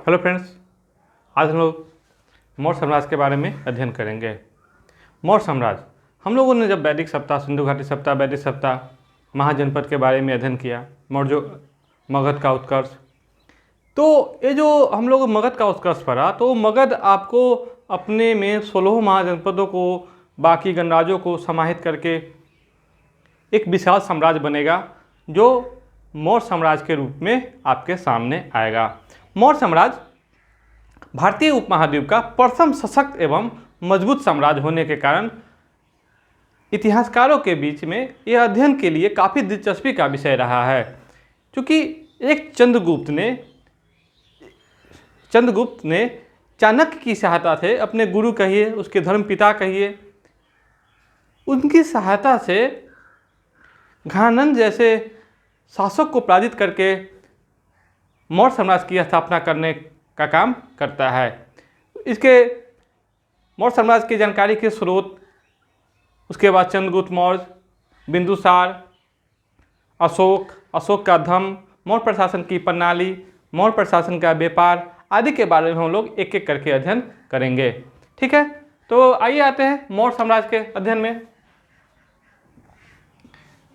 Hello friends, आज हम लोग मौर्य साम्राज्य के बारे में अध्ययन करेंगे। मौर्य साम्राज्य, हम लोगों ने जब वैदिक सप्ताह, सिंधु घाटी सप्ताह, वैदिक सप्ताह, महाजनपद के बारे में अध्ययन किया, मौर्य मगध का उत्कर्ष, तो ये जो हम लोग मगध का उत्कर्ष पढ़ा, तो मगध आपको अपने में 16 महाजनपदों को, बाकी गणराज्यों को समाहित करके एक विशाल साम्राज्य बनेगा जो मौर्य साम्राज्य के रूप में आपके सामने आएगा। मौर्य साम्राज्य भारतीय उपमहाद्वीप का प्रथम सशक्त एवं मजबूत साम्राज्य होने के कारण इतिहासकारों के बीच में यह अध्ययन के लिए काफ़ी दिलचस्पी का विषय रहा है, क्योंकि एक चंद्रगुप्त ने चाणक्य की सहायता से, अपने गुरु कहिए, उसके धर्म पिता कहिए, उनकी सहायता से घनानंद जैसे शासक को पराजित करके मौर्य साम्राज्य की स्थापना करने का काम करता है। इसके मौर्य साम्राज्य की जानकारी के स्रोत, उसके बाद चंद्रगुप्त मौर्य, बिंदुसार, अशोक का धम्म, मौर्य प्रशासन की प्रणाली, मौर्य प्रशासन का व्यापार आदि के बारे में हम लोग एक एक करके अध्ययन करेंगे। ठीक है, तो आइए आते हैं मौर्य साम्राज्य के अध्ययन में।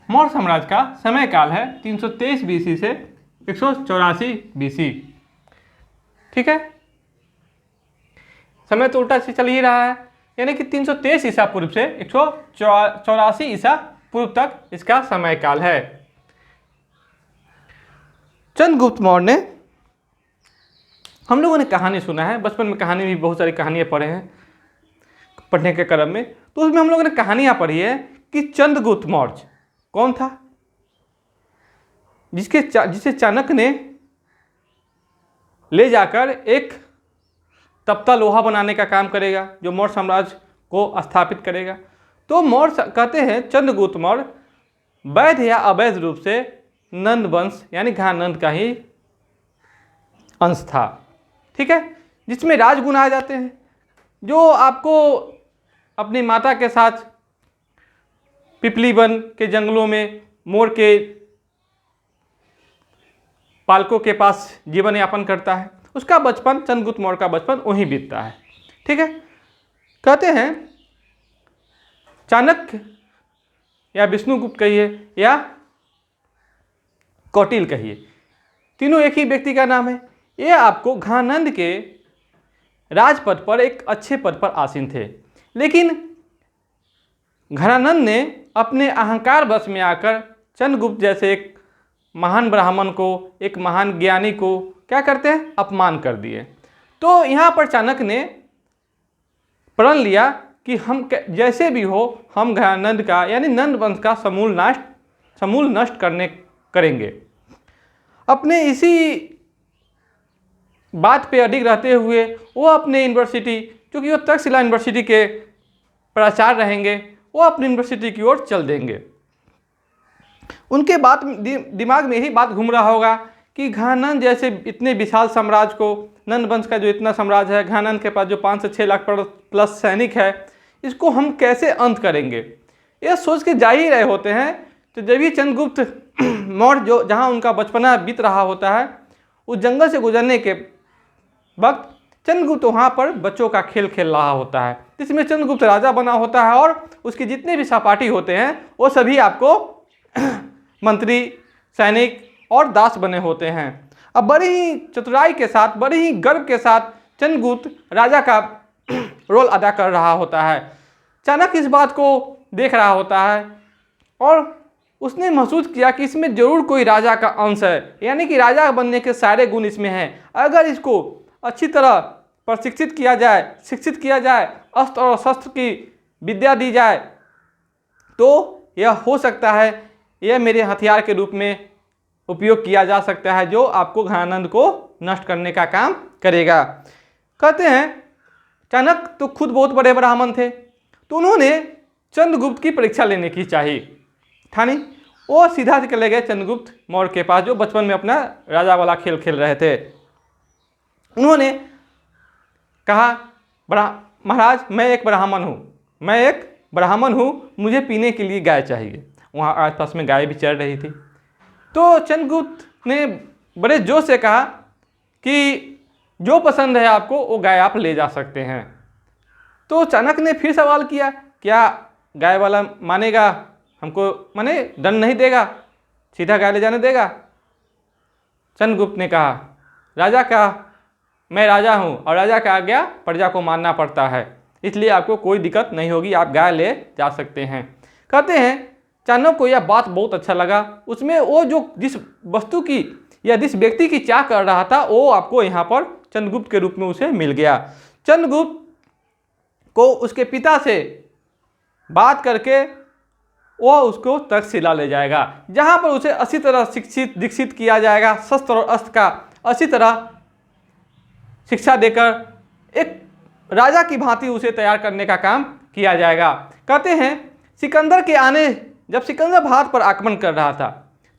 मौर्य साम्राज्य का समय काल है 323 बीसी से 184 बीसी। ठीक है, समय तो उल्टा से चल ही रहा है, यानी कि 323 ईसा पूर्व से 184 ईसा पूर्व तक इसका समय काल है। चंद्रगुप्त मौर्य ने, हम लोगों ने कहानी सुना है, बचपन में कहानी भी बहुत सारी कहानियां पढ़े हैं पढ़ने के क्रम में, तो उसमें हम लोगों ने कहानियां पढ़ी है कि चंद्रगुप्त मौर्य कौन था, जिसे चाणक्य ने ले जाकर एक तपता लोहा बनाने का काम करेगा, जो मौर्य साम्राज्य को स्थापित करेगा। तो मौर्य कहते हैं चंद्रगुप्त मौर्य वैध या अवैध रूप से नंद वंश यानी घनानंद का ही अंश था। ठीक है, जिसमें राजगुण आ जाते हैं, जो आपको अपनी माता के साथ पिपली वन के जंगलों में मोर के पालकों के पास जीवन यापन करता है, उसका बचपन, चंद्रगुप्त मौर्य का बचपन वहीं बीतता है। ठीक है, कहते हैं चाणक्य या विष्णुगुप्त कहिए या कौटिल्य कहिए, तीनों एक ही व्यक्ति का नाम है। ये आपको घनानंद के राजपद पर एक अच्छे पद पर आसीन थे, लेकिन घनानंद ने अपने अहंकार वश में आकर चंद्रगुप्त जैसे एक महान ब्राह्मण को, एक महान ज्ञानी को क्या करते हैं, अपमान कर दिए। तो यहाँ पर चाणक्य ने प्रण लिया कि हम जैसे भी हो, हम घनानंद का यानी नंद वंश का समूल नष्ट करेंगे। अपने इसी बात पे अडिग रहते हुए वो अपने यूनिवर्सिटी, क्योंकि वो तक्षशिला यूनिवर्सिटी के प्राचार्य रहेंगे, वो अपनी यूनिवर्सिटी की ओर चल देंगे। उनके बात दिमाग में यही बात घूम रहा होगा कि घनानंद जैसे इतने विशाल साम्राज्य को, नंद वंश का जो इतना साम्राज्य है, घनानंद के पास जो 5 से 6 लाख प्लस सैनिक है, इसको हम कैसे अंत करेंगे। ये सोच के जा ही रहे होते हैं, तो जब भी चंद्रगुप्त मौर्य जो जहाँ उनका बचपना बीत रहा होता है, उस जंगल से गुजरने के वक्त चंद्रगुप्त वहाँ पर बच्चों का खेल खेल रहा होता है, जिसमें चंद्रगुप्त राजा बना होता है और उसके जितने भी सहपाठी होते हैं वो सभी आपको मंत्री, सैनिक और दास बने होते हैं। अब बड़ी ही चतुराई के साथ, बड़ी ही गर्व के साथ चंद्रगुप्त राजा का रोल अदा कर रहा होता है। चाणक्य इस बात को देख रहा होता है और उसने महसूस किया कि इसमें जरूर कोई राजा का अंश है, यानी कि राजा बनने के सारे गुण इसमें हैं। अगर इसको अच्छी तरह प्रशिक्षित किया जाए, शिक्षित किया जाए, अस्त्र और शस्त्र की विद्या दी जाए, तो यह हो सकता है, यह मेरे हथियार के रूप में उपयोग किया जा सकता है, जो आपको घनानंद को नष्ट करने का काम करेगा। कहते हैं चाणक्य तो खुद बहुत बड़े ब्राह्मण थे, तो उन्होंने चंद्रगुप्त की परीक्षा लेने की ठानी। वो सीधा चले गए चंद्रगुप्त मौर्य के पास, जो बचपन में अपना राजा वाला खेल खेल रहे थे। उन्होंने कहा, महाराज मैं एक ब्राह्मण हूँ, मुझे पीने के लिए गाय चाहिए। वहाँ आसपास में गाय भी चल रही थी। तो चंद्रगुप्त ने बड़े जोश से कहा कि जो पसंद है आपको वो गाय आप ले जा सकते हैं। तो चाणक्य ने फिर सवाल किया, क्या गाय वाला मानेगा, हमको माने दंड नहीं देगा, सीधा गाय ले जाने देगा? चंद्रगुप्त ने कहा, राजा का मैं राजा हूँ और राजा का आज्ञा प्रजा को मानना पड़ता है, इसलिए आपको कोई दिक्कत नहीं होगी, आप गाय ले जा सकते हैं। कहते हैं चाणक्य को यह बात बहुत अच्छा लगा। उसमें वो जो जिस वस्तु की या जिस व्यक्ति की चाह कर रहा था वो आपको यहाँ पर चंद्रगुप्त के रूप में उसे मिल गया। चंद्रगुप्त को उसके पिता से बात करके वो उसको तक्षशिला ले जाएगा, जहाँ पर उसे अच्छी तरह शिक्षित दीक्षित किया जाएगा, शस्त्र और अस्त्र का अच्छी तरह शिक्षा देकर एक राजा की भांति उसे तैयार करने का काम किया जाएगा। कहते हैं सिकंदर के आने, जब सिकंदर भारत पर आक्रमण कर रहा था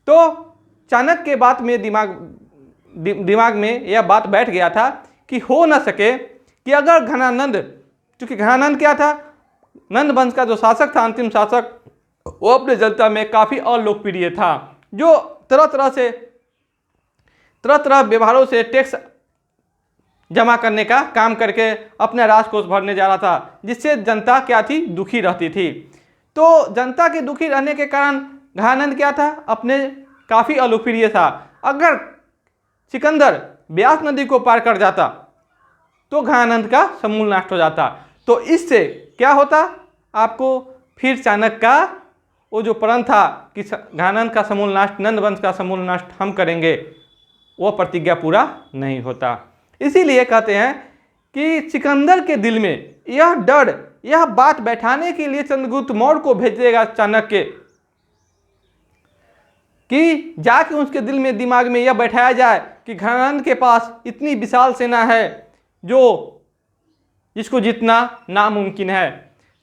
तो चाणक्य के बात में दिमाग में यह बात बैठ गया था कि हो न सके कि अगर घनानंद, क्योंकि घनानंद क्या था, नंद वंश का जो शासक था, अंतिम शासक, वो अपने जनता में काफ़ी अलोकप्रिय था, जो तरह तरह व्यवहारों से टैक्स जमा करने का काम करके अपना राजकोष भरने जा रहा था, जिससे जनता क्या थी, दुखी रहती थी। तो जनता के दुखी रहने के कारण घनानंद क्या था, अपने काफ़ी अलोकप्रिय था। अगर सिकंदर ब्यास नदी को पार कर जाता तो घनानंद का समूल नष्ट हो जाता। तो इससे क्या होता, आपको फिर चाणक्य का वो जो प्रण था कि घनानंद का समूल नष्ट, नंद वंश का समूल नष्ट हम करेंगे, वो प्रतिज्ञा पूरा नहीं होता। इसीलिए कहते हैं कि सिकंदर के दिल में यह डर, यह बात बैठाने के लिए चंद्रगुप्त मौर्य को भेजेगा चाणक्य, कि जाके उसके दिल में दिमाग में यह बैठाया जाए कि घनानंद के पास इतनी विशाल सेना है जो जिसको जीतना नामुमकिन है।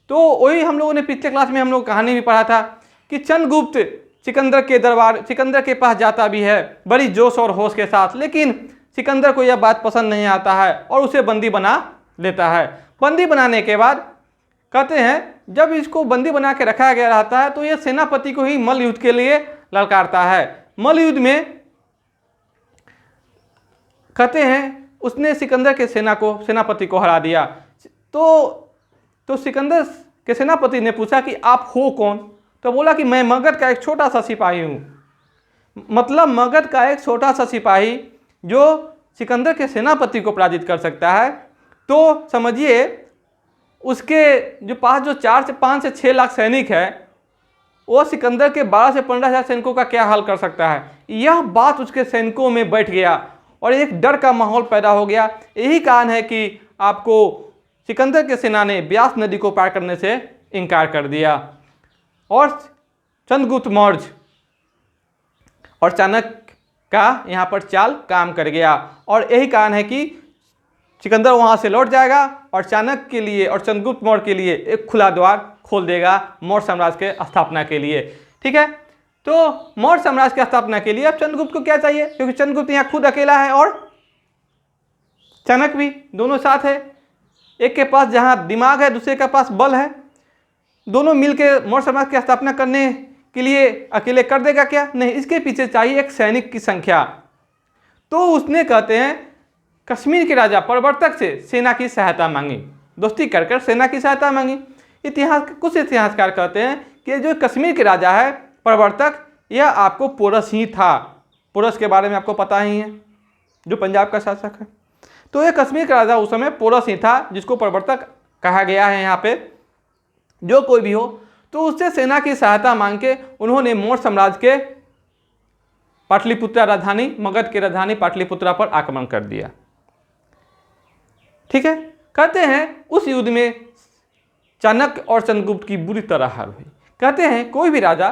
तो वही हम लोगों ने पिछले क्लास में हम लोग कहानी भी पढ़ा था कि चंद्रगुप्त सिकंदर के पास जाता भी है बड़ी जोश और होश के साथ, लेकिन सिकंदर को यह बात पसंद नहीं आता है और उसे बंदी बना लेता है। बंदी बनाने के बाद कहते हैं जब इसको बंदी बना के रखा गया रहता है तो यह सेनापति को ही मल्ल युद्ध के लिए ललकारता है। मल्ल युद्ध में कहते हैं उसने सिकंदर के सेनापति को हरा दिया। तो सिकंदर के सेनापति ने पूछा कि आप हो कौन? तो बोला कि मैं मगध का एक छोटा सा सिपाही हूँ। मतलब मगध का एक छोटा सा सिपाही जो सिकंदर के सेनापति को पराजित कर सकता है, तो समझिए उसके जो पास जो 4 से 5 से 6 लाख सैनिक है, वो सिकंदर के 12 से 15 हज़ार सैनिकों का क्या हाल कर सकता है। यह बात उसके सैनिकों में बैठ गया और एक डर का माहौल पैदा हो गया। यही कारण है कि आपको सिकंदर के सेना ने ब्यास नदी को पार करने से इनकार कर दिया और चंद्रगुप्त मौर्य और चाणक्य का यहाँ पर चाल काम कर गया। और यही कारण है कि सिकंदर वहाँ से लौट जाएगा और चाणक्य के लिए और चंद्रगुप्त मौर्य के लिए एक खुला द्वार खोल देगा मौर्य साम्राज्य के स्थापना के लिए। ठीक है, तो मौर्य साम्राज्य की स्थापना के लिए अब चंद्रगुप्त को क्या चाहिए, क्योंकि चंद्रगुप्त यहाँ खुद अकेला है और चाणक्य भी, दोनों साथ है। एक के पास जहाँ दिमाग है, दूसरे के पास बल है, दोनों मिलकर मौर्य साम्राज्य की स्थापना करने के लिए अकेले कर देगा क्या? नहीं, इसके पीछे चाहिए एक सैनिक की संख्या। तो उसने कहते हैं कश्मीर के राजा प्रवर्तक से सेना की सहायता मांगी, दोस्ती कर सेना की सहायता मांगी। कुछ इतिहासकार कहते हैं कि जो कश्मीर के राजा है प्रवर्तक, यह आपको पोरस ही था। पोरस के बारे में आपको पता ही है, जो पंजाब का शासक है। तो यह कश्मीर का राजा उस समय पोरस ही था, जिसको प्रवर्तक कहा गया है यहाँ पे। जो कोई भी हो, तो उससे सेना की सहायता मांग के उन्होंने मौर्य साम्राज्य के पाटलिपुत्रा राजधानी, मगध की राजधानी पाटलिपुत्रा पर आक्रमण कर दिया। ठीक है, कहते हैं उस युद्ध में चाणक्य और चंद्रगुप्त की बुरी तरह हार हुई। कहते हैं कोई भी राजा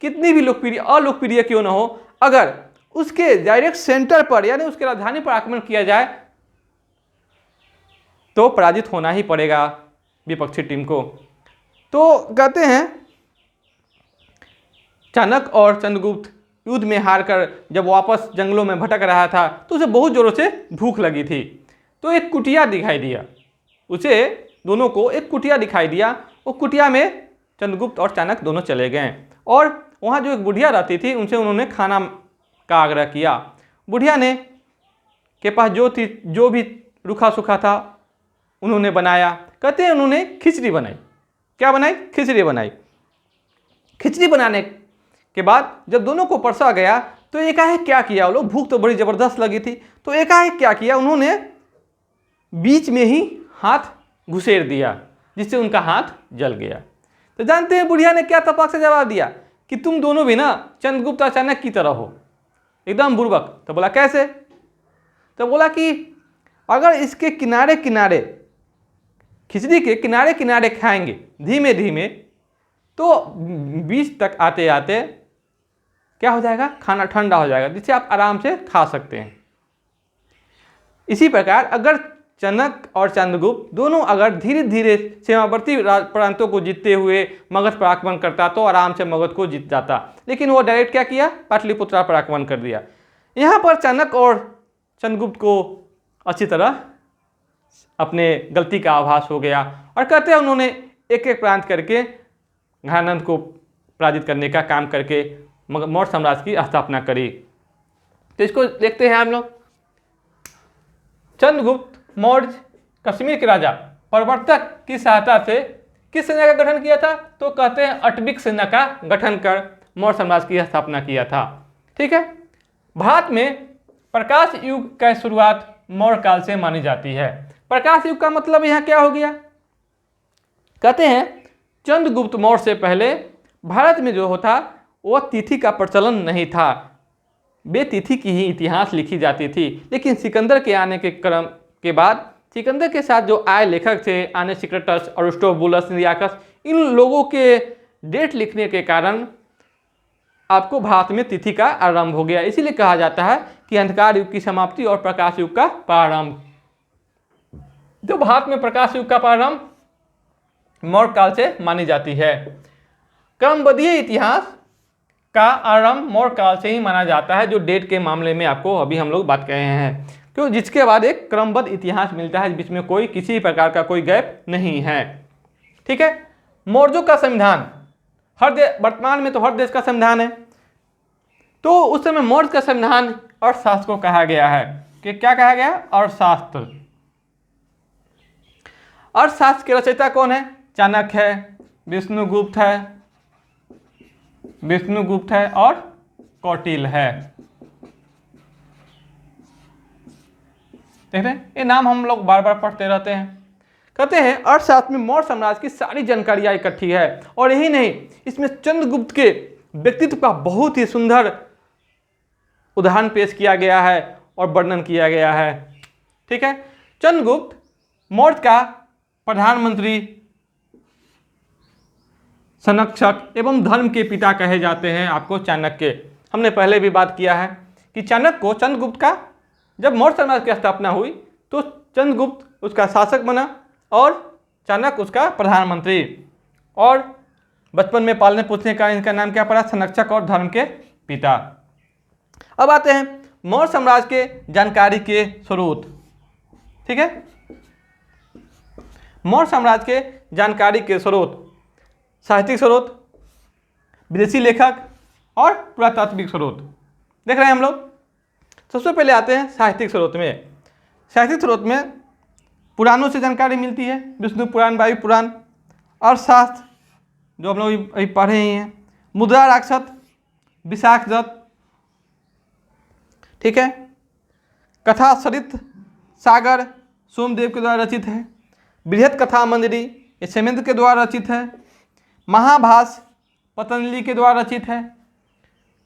कितनी भी अलोकप्रिय क्यों न हो, अगर उसके डायरेक्ट सेंटर पर यानी उसके राजधानी पर आक्रमण किया जाए तो पराजित होना ही पड़ेगा विपक्षी टीम को। तो कहते हैं चाणक्य और चंद्रगुप्त युद्ध में हारकर जब वापस जंगलों में भटक रहा था तो उसे बहुत जोरों से भूख लगी थी। तो एक कुटिया दिखाई दिया उसे, दोनों को एक कुटिया दिखाई दिया। वो कुटिया में चंद्रगुप्त और चाणक्य दोनों चले गए और वहाँ जो एक बुढ़िया रहती थी उनसे उन्होंने खाना का आग्रह किया। बुढ़िया ने के पास जो भी रूखा सूखा था उन्होंने बनाया। कहते हैं उन्होंने खिचड़ी बनाई। क्या बनाई? खिचड़ी बनाई। खिचड़ी बनाने के बाद जब दोनों को परसा गया तो एकाएक क्या किया, वो लोग, भूख तो बड़ी ज़बरदस्त लगी थी, तो एकाएक क्या किया, उन्होंने बीच में ही हाथ घुसेड़ दिया जिससे उनका हाथ जल गया। तो जानते हैं बुढ़िया ने क्या तपाक से जवाब दिया कि तुम दोनों भी ना चंद्रगुप्त और चाणक्य की तरह हो, एकदम बुर्बक। तो बोला कैसे? तो बोला कि अगर इसके किनारे किनारे, खिचड़ी के किनारे किनारे खाएंगे धीमे धीमे तो बीच तक आते आते क्या हो जाएगा, खाना ठंडा हो जाएगा जिससे आप आराम से खा सकते हैं। इसी प्रकार अगर चाणक्य और चंद्रगुप्त दोनों अगर धीरे धीरे सीमावर्ती प्रांतों को जीतते हुए मगध पर आक्रमण करता तो आराम से मगध को जीत जाता, लेकिन वो डायरेक्ट क्या किया, पाटलिपुत्रा पर आक्रमण कर दिया। यहाँ पर चाणक्य और चंद्रगुप्त को अच्छी तरह अपने गलती का आभास हो गया और कहते हैं उन्होंने एक एक प्रांत करके घनानंद को पराजित करने का काम करके मौर्य साम्राज्य की स्थापना करी। तो इसको देखते हैं हम लोग। चंद्रगुप्त मौर्य कश्मीर के राजा प्रवर्तक की सहायता से किस सेना का गठन किया था? तो कहते हैं अटविक सेना का गठन कर मौर्य साम्राज्य की स्थापना किया था। ठीक है। भारत में प्रकाश युग का शुरुआत मौर्य काल से मानी जाती है। प्रकाश युग का मतलब यहाँ क्या हो गया? कहते हैं चंद्रगुप्त मौर्य से पहले भारत में जो होता वह तिथि का प्रचलन नहीं था, बेतिथि की ही इतिहास लिखी जाती थी। लेकिन सिकंदर के आने के क्रम के बाद सिकंदर के साथ जो आए लेखक थे, आनेसिक्राटस, अरिस्टोबुलस, निरियाकस, इन लोगों के डेट लिखने के कारण आपको भारत में तिथि का आरंभ हो गया। इसीलिए कहा जाता है कि अंधकार युग की समाप्ति और प्रकाश युग का प्रारंभ। जो भारत में प्रकाश युग का प्रारंभ मौर्य काल से मानी जाती है। क्रमबद्धीय इतिहास का आरंभ मौर्य काल से ही माना जाता है, जो डेट के मामले में आपको अभी हम लोग बात कर रहे हैं, क्यों जिसके बाद एक क्रमबद्ध इतिहास मिलता है, बीच में कोई किसी प्रकार का कोई गैप नहीं है। ठीक है। मौर्यों का संविधान वर्तमान में तो हर देश का संविधान है, तो उस समय मौर्य का संविधान अर्थशास्त्र को कहा गया है कि क्या कहा गया? अर्थशास्त्र। अर्थशास्त्र के रचयिता कौन है? चाणक्य है, विष्णुगुप्त है और कौटिल्य है। देख रहे हैं, ये नाम हम लोग बार बार पढ़ते रहते हैं। कहते हैं अर्थशास्त्र में मौर्य साम्राज्य की सारी जानकारियां इकट्ठी है, और यही नहीं, इसमें चंद्रगुप्त के व्यक्तित्व का बहुत ही सुंदर उदाहरण पेश किया गया है और वर्णन किया गया है। ठीक है। चंद्रगुप्त मौर्य का प्रधानमंत्री, संरक्षक एवं धर्म के पिता कहे जाते हैं आपको चाणक्य। हमने पहले भी बात किया है कि चाणक्य को चंद्रगुप्त का, जब मौर्य साम्राज्य की स्थापना हुई तो चंद्रगुप्त उसका शासक बना और चाणक्य उसका प्रधानमंत्री, और बचपन में पालने पोसने का इनका नाम क्या पड़ा? संरक्षक और धर्म के पिता। अब आते हैं मौर्य साम्राज्य के जानकारी के स्रोत। ठीक है। मौर्य साम्राज्य के जानकारी के स्रोत, साहित्यिक स्रोत, विदेशी लेखक और पुरातात्विक स्रोत देख रहे हैं हम लोग। सबसे पहले आते हैं साहित्यिक स्रोत में। साहित्यिक स्रोत में पुराणों से जानकारी मिलती है, विष्णु पुराण, वायु पुराण, अर्थशास्त्र जो हम लोग अभी पढ़े ही हैं, मुद्रा राक्षस, विशाख दत्त। ठीक है। कथा सरित सागर सोमदेव के द्वारा रचित है। बृहत कथा मंजरी ये सेमेंद्र के द्वारा रचित है। महाभास पतंजलि के द्वारा रचित है।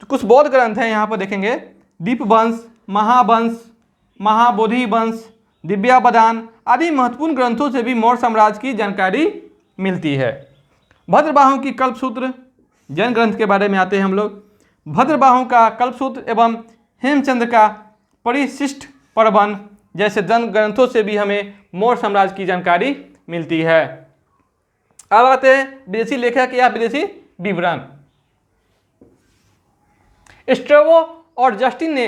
तो कुछ बौद्ध ग्रंथ हैं यहाँ पर देखेंगे, दीपवंश, महावंश, महाबोधि वंश, दिव्यावदान आदि महत्वपूर्ण ग्रंथों से भी मौर्य साम्राज्य की जानकारी मिलती है। भद्रबाहु की कल्पसूत्र, जैन ग्रंथ के बारे में आते हैं हम लोग। भद्रबाहु का कल्पसूत्र एवं हेमचंद्र का परिशिष्ट प्रबंध जैसे जैन ग्रंथों से भी हमें मौर्य साम्राज्य की जानकारी मिलती है। अब आते हैं विदेशी लेखक या विदेशी विवरण। स्ट्रैबो और जस्टिन ने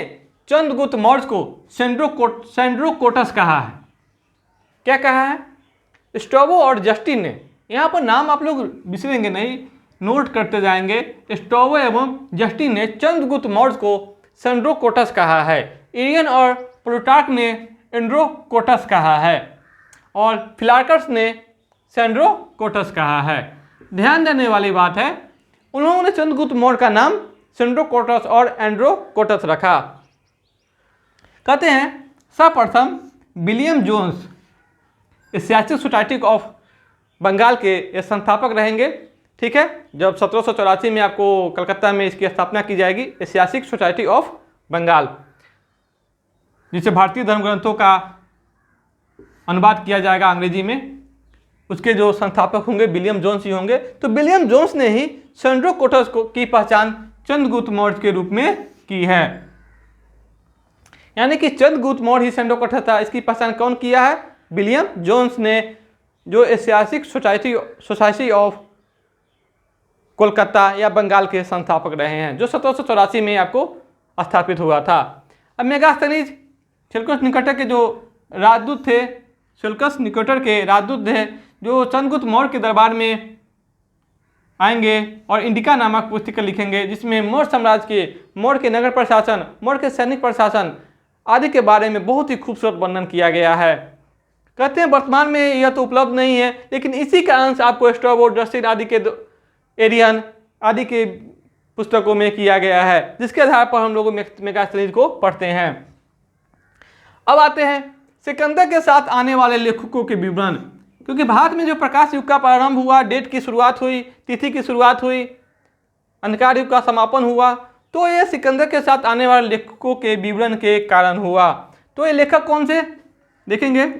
चंद्रगुप्त मौर्य को सेंड्रोकोटस कहा है। क्या कहा है? स्ट्रैबो और जस्टिन ने, यहाँ पर नाम आप लोग बिसरेंगे नहीं, नोट करते जाएंगे। स्ट्रैबो एवं जस्टिन ने चंद्रगुप्त मौर्य को सेंड्रोकोटस कहा है। इरियन और प्लूटार्क ने एंड्रोकोटस कहा है और फिलार्कस ने सेंड्रोकोटस कहा है। ध्यान देने वाली बात है, उन्होंने चंद्रगुप्त मौर्य का नाम सेंड्रोकोटस और एंड्रोकोटस रखा। कहते हैं सर्वप्रथम William Jones Asiatic Society of Bengal के ये संस्थापक रहेंगे। ठीक है, जब 1784 में आपको कलकत्ता में इसकी स्थापना की जाएगी, एशियाटिक सोसाइटी ऑफ बंगाल, जिसे भारतीय धर्म ग्रंथों का अनुवाद किया जाएगा अंग्रेजी में। उसके जो संस्थापक होंगे विलियम जोन्स ही होंगे। तो विलियम जोन्स ने ही सेंड्रोकोटस की पहचान चंद्रगुप्त मौर्य के रूप में की है, यानी कि चंद्रगुप्त मौर्य ही सेंड्रोकोटस था। इसकी पहचान कौन किया है? विलियम जोन्स ने, जो एशियाटिक सोसाइटी ऑफ कोलकाता या बंगाल के संस्थापक रहे हैं, जो 1784 में आपको स्थापित हुआ था। अब मेगास्थनीज सेल्यूकस निकेटर के जो राजदूत थे, सेल्यूकस निकेटर के राजदूत थे, जो चंद्रगुप्त मौर्य के दरबार में आएंगे और इंडिका नामक पुस्तिका लिखेंगे, जिसमें मौर्य साम्राज्य के, मौर्य के नगर प्रशासन, मौर्य के सैनिक प्रशासन आदि के बारे में बहुत ही खूबसूरत वर्णन किया गया है। कहते हैं वर्तमान में यह तो उपलब्ध नहीं है, लेकिन इसी का अंश आपको स्ट्रैबो, जस्टिन आदि के, एरियन आदि के पुस्तकों में किया गया है, जिसके आधार पर हम लोग मेगास्थनीज को पढ़ते हैं। अब आते हैं सिकंदर के साथ आने वाले लेखकों के विवरण, क्योंकि भारत में जो प्रकाश युग का प्रारंभ हुआ, डेट की शुरुआत हुई, तिथि की शुरुआत हुई, अंधकार युग का समापन हुआ, तो ये सिकंदर के साथ आने वाले लेखकों के विवरण के कारण हुआ। तो ये लेखक कौन से देखेंगे?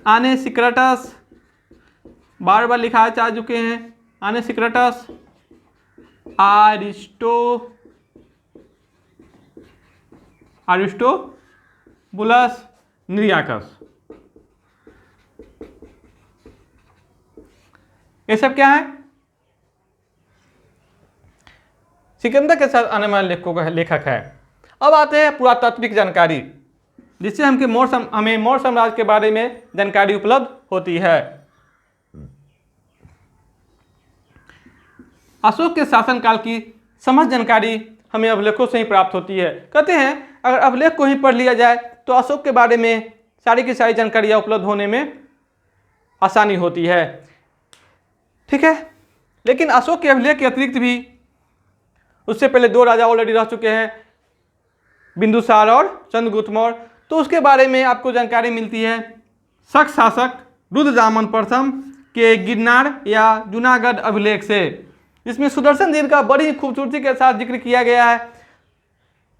आने सिक्रेटस, बार बार लिखा जा चुके हैं, आने सिक्रेटस, अरिस्टोबुलस, निरियाकस, ये सब क्या है? सिकंदर के साथ आने वाले लेखकों का लेखक है। अब आते हैं पुरातात्विक जानकारी, जिससे हमें मौर्य साम्राज्य के बारे में जानकारी उपलब्ध होती है। अशोक के शासनकाल की समस्त जानकारी हमें अभिलेखों से ही प्राप्त होती है। कहते हैं अगर अभिलेख को ही पढ़ लिया जाए तो अशोक के बारे में सारी की सारी जानकारियाँ उपलब्ध होने में आसानी होती है। ठीक है, लेकिन अशोक के अभिलेख के अतिरिक्त भी उससे पहले दो राजा ऑलरेडी रह चुके हैं, बिंदुसार और चंद्रगुप्त मौर्य, तो उसके बारे में आपको जानकारी मिलती है शक शासक रुद्रदामन प्रथम के गिरनार या जूनागढ़ अभिलेख से, जिसमें सुदर्शन झील का बड़ी खूबसूरती के साथ जिक्र किया गया है।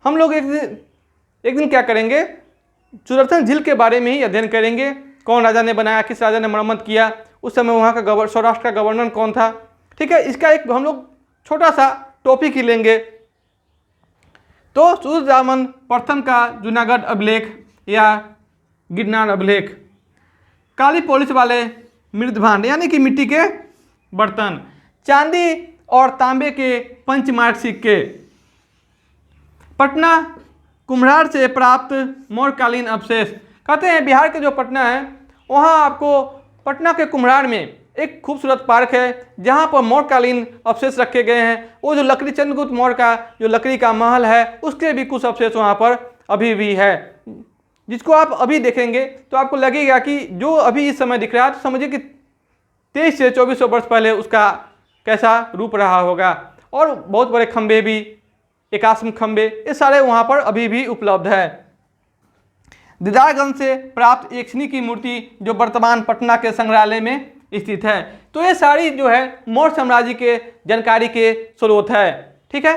हम लोग एक दिन क्या करेंगे, सुदर्शन झील के बारे में ही अध्ययन करेंगे, कौन राजा ने बनाया, किस राजा ने मरम्मत किया, उस समय वहाँ का सौराष्ट्र का गवर्नर कौन था। ठीक है, इसका एक हम लोग छोटा सा टॉपिक ही लेंगे। तो रुद्रदामन प्रथम का जूनागढ़ अभिलेख या गिरनार अभिलेख, काली पॉलिश वाले मृदभांड यानी कि मिट्टी के बर्तन, चांदी और तांबे के पंचमार्क सिक्के, पटना कुम्हरार से प्राप्त मौर्यकालीन अवशेष। कहते हैं बिहार के जो पटना है, वहाँ आपको पटना के कुम्हरार में एक खूबसूरत पार्क है, जहाँ पर मौर्यकालीन अवशेष रखे गए हैं। वो जो लकड़ी, चंद्रगुप्त मौर्य का जो लकड़ी का महल है, उसके भी कुछ अवशेष वहाँ पर अभी भी है, जिसको आप अभी देखेंगे तो आपको लगेगा कि जो अभी इस समय दिख रहा है, तो समझिए कि 23 से 2400 वर्ष पहले उसका कैसा रूप रहा होगा। और बहुत बड़े खंबे भी, एकाश्म खंबे, ये सारे वहाँ पर अभी भी उपलब्ध है। दीदारगंज से प्राप्त एक शनि की मूर्ति जो वर्तमान पटना के संग्रहालय में स्थित है। तो ये सारी जो है मौर्य साम्राज्य के जानकारी के स्रोत है। ठीक है।